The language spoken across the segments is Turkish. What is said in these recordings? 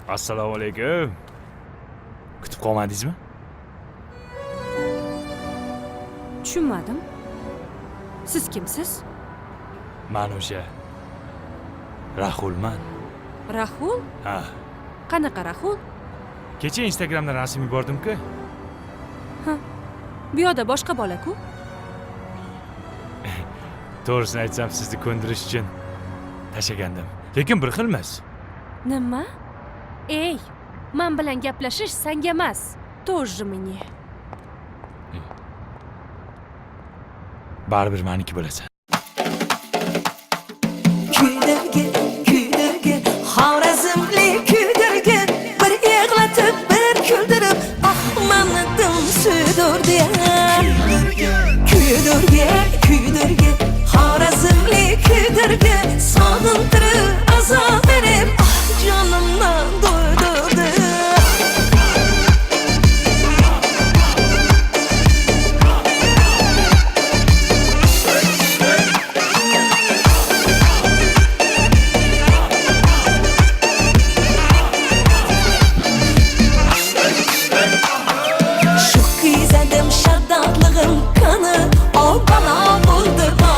Assalomu alaykum. Kutib qolmadingizmi? Tushunmadim. Siz kimsiz? Men o'sha Rahulman. Rahul? Ha. Qanaqa Rahul? Kecha Instagramdan rasm yubordim-ku. Bu yoqda boshqa bola-ku. To'g'risini aytsam, sizni ko'ndirish uchun tashagandim. Lekin bir xilmas. Nima? Ey, men bilan gaplashish senga emas. Тоже мне. Baribir meniki bo'lasan. Kuydirgi, kuydirgi, Xorazmlik kuydirgi, bir yig'latib, bir kuldirib, ahmamnidim suydirdi. Kuydirgi, kuydirgi, Xorazmlik kuydirgi, sog'intirib, azob berib, jonimdan do'ydirdi.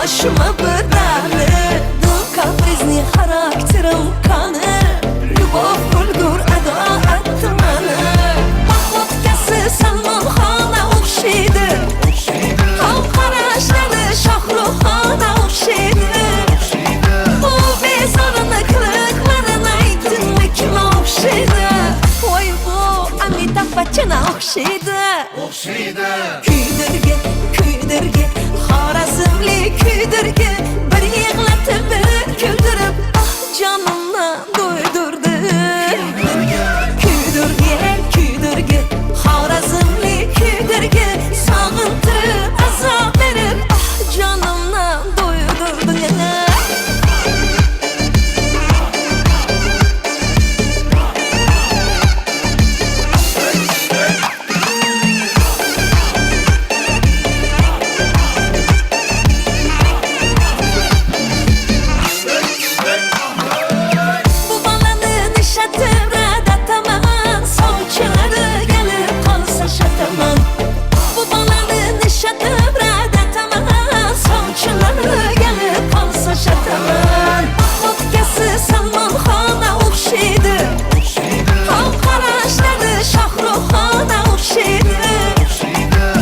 Başıma bırdalı Bu kaprizli karakterim kanı Любовь kulgur ado atmanı Mahmutkası Salman Xon'a o'xshaydi Xalq qarashlari Shohruxxon'a o'xshaydi Bu bezoriliklarni aytdimmi kimga o'xshaydi Voy bu Amitabh Bachchan'a o'xshaydi Kuydirgi, kuydirgi Xorazmlik kuydirgi Bir yig'latib, bir kuldirib Ah jonimdan do'ydirdi Kuydirgi, kuydirgi Xorazmlik kuydirgi Sog'intirib, azob berib Ah jonimdan do'ydirdi Salman Xon'a o'xshaydi Xalq qarashlari Shohruxxon'a o'xshaydi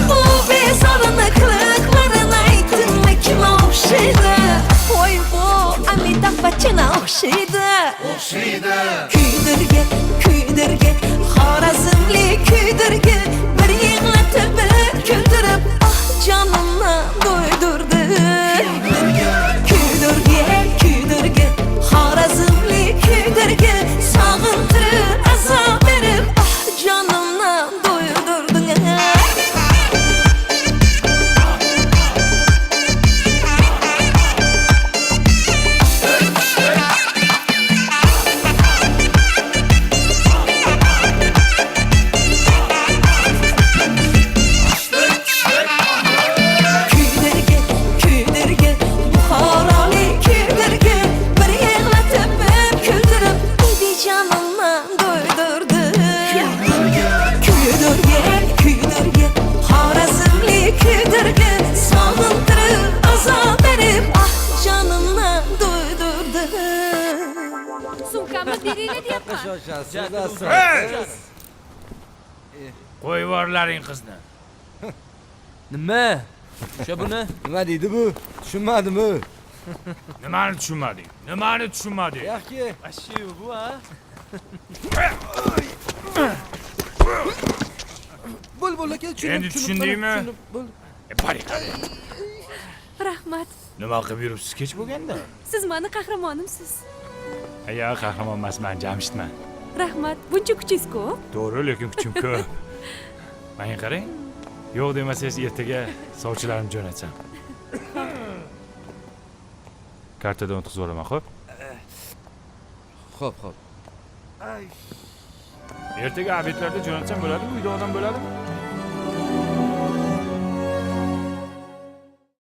Bu bezoriliklarni aytdimmi kimga o'xshaydi Voy bu Amitabh Bachchan'a o'xshaydi Kuydirgi, kuydirgi Xorazmlik kuydirgi Bir yig'latib, bir kuldirib Ah jonimdan do'ydirdi Kuydirgi, kuydirgi Xorazmlik kuydirgi Sog'intirib, azob berib Ah jonimdan do'ydirdi Kuydirgi, kuydirgi Buxorolik kuydirgi Bir yig'latib, bir kuldirib Edi jonimdan do'ydirdi Kuydirgi, kuydirgi Xorazmlik kuydirgi Sog'intirib, azob berib Ah jonimdan do'ydirdi Sumkamni beringlar deyapman. Qo'yib yuborlaring qizni. Nima? O'sha buni Nima deydi bu? Tushunmadimi? Nimani tushunmading? Nimani tushunmading? Yaxki. ashu bu ha? Bo'l aka, Endi tushundingmi? Bo'l. Boring. Rahmat. Nima qilib yuribsiz kech bo'lganda? Siz meni qahramonimsiz. Ya qahramon emas, men Jamshidman. Rahmat. Buncha kuchingiz ko'p. To'g'ri, lekin kuchim ko'p. Menga qarang. Yo'q demasangiz ertaga sovchilarimni jo'natsam. Kartadan o'tkazib yuboraman, xo'p? Xo'p. Ertaga obedlarda jo'natsam bo'ladimi? Uyda odam bo'ladimi?